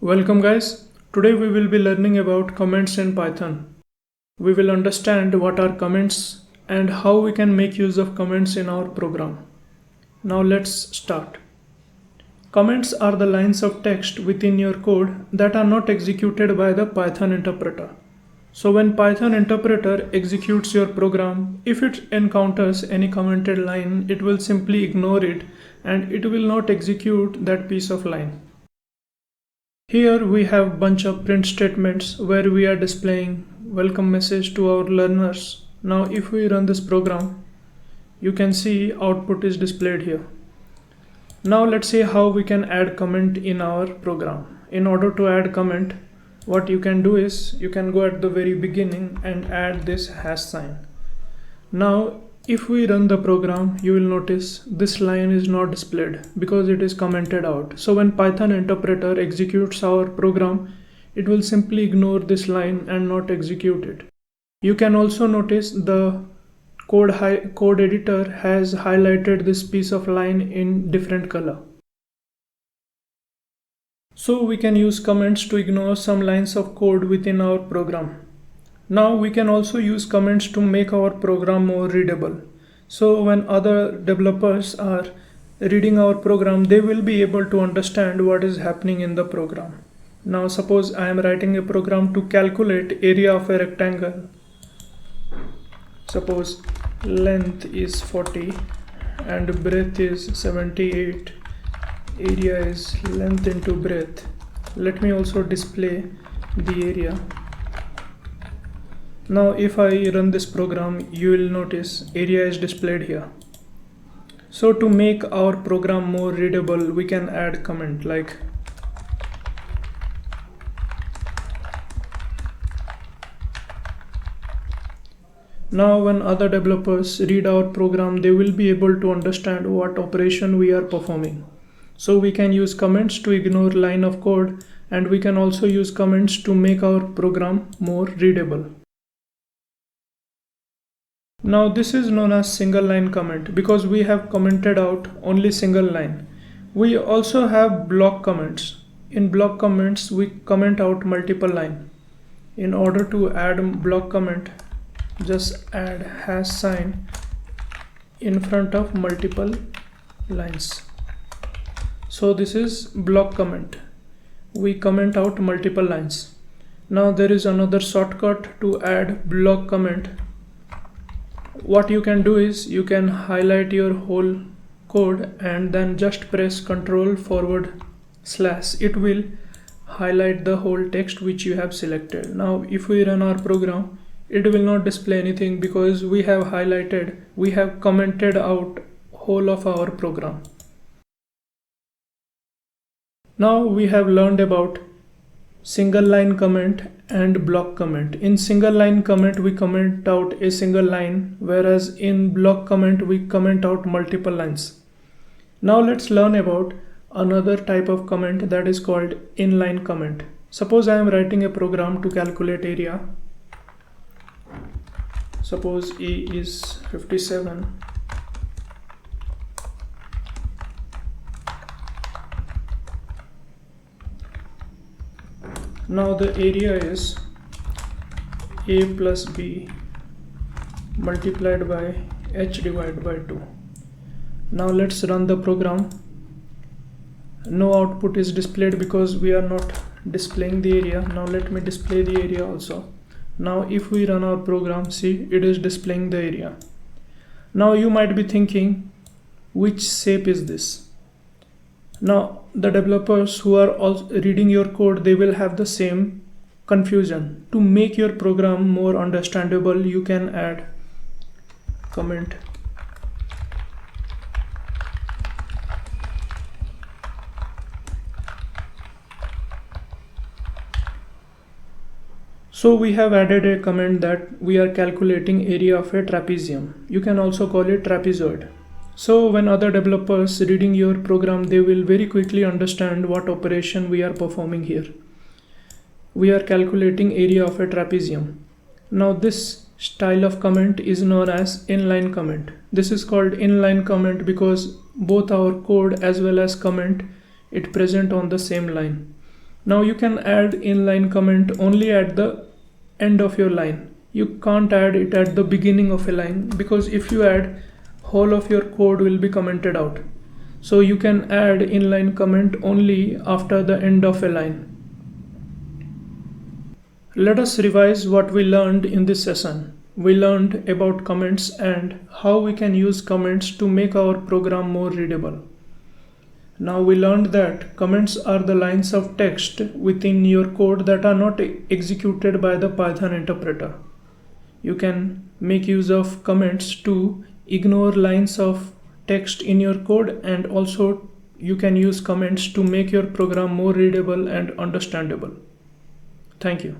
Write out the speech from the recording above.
Welcome guys. Today we will be learning about comments in Python. We will understand what are comments and how we can make use of comments in our program. Now let's start. Comments are the lines of text within your code that are not executed by the Python interpreter. So when Python interpreter executes your program, if it encounters any commented line, it will simply ignore it and it will not execute that piece of line. Here we have bunch of print statements where we are displaying welcome message to our learners. Now if we run this program, you can see output is displayed here. Now let's see how we can add comment in our program. In order to add comment, what you can do is you can go at the very beginning and add this hash sign. Now if we run the program, you will notice this line is not displayed because it is commented out. So when Python interpreter executes our program, it will simply ignore this line and not execute it. You can also notice the code editor has highlighted this piece of line in different color. So we can use comments to ignore some lines of code within our program. Now we can also use comments to make our program more readable. So when other developers are reading our program, they will be able to understand what is happening in the program. Now suppose I am writing a program to calculate area of a rectangle. Suppose length is 40 and breadth is 78. Area is length into breadth. Let me also display the area. Now if I run this program, you will notice area is displayed here. So to make our program more readable, we can add comment like now when other developers read our program, they will be able to understand what operation we are performing. So we can use comments to ignore line of code, and we can also use comments to make our program more readable. Now this is known as single line comment because we have commented out only single line. We also have block comments. In block comments, we comment out multiple line. In order to add block comment, just add hash sign in front of multiple lines. So this is block comment. We comment out multiple lines. Now there is another shortcut to add block comment. What you can do is you can highlight your whole code and then just press Ctrl// it will highlight the whole text which you have selected. Now if we run our program, it will not display anything because we have commented out whole of our program. Now we have learned about single line comment and block comment. In single line comment, we comment out a single line, whereas in block comment, we comment out multiple lines. Now let's learn about another type of comment that is called inline comment. Suppose I am writing a program to calculate area. Suppose A is 57. Now the area is A plus B multiplied by H divided by 2. Now let's run the program. No output is displayed because we are not displaying the area. Now let me display the area also. Now if we run our program, see, it is displaying the area. Now you might be thinking, which shape is this? Now the developers who are also reading your code, they will have the same confusion. To make your program more understandable, you can add comment So we have added a comment that we are calculating area of a trapezium. You can also call it trapezoid. So when other developers reading your program, they will very quickly understand what operation we are performing here. We are calculating area of a trapezium. Now this style of comment is known as inline comment. This is called inline comment because both our code as well as comment it present on the same line. Now you can add inline comment only at the end of your line. You can't add it at the beginning of a line, because if you add, whole of your code will be commented out. So you can add inline comment only after the end of a line. Let us revise what we learned in this session. We learned about comments and how we can use comments to make our program more readable. Now we learned that comments are the lines of text within your code that are not executed by the Python interpreter. You can make use of comments to ignore lines of text in your code, and also you can use comments to make your program more readable and understandable. Thank you.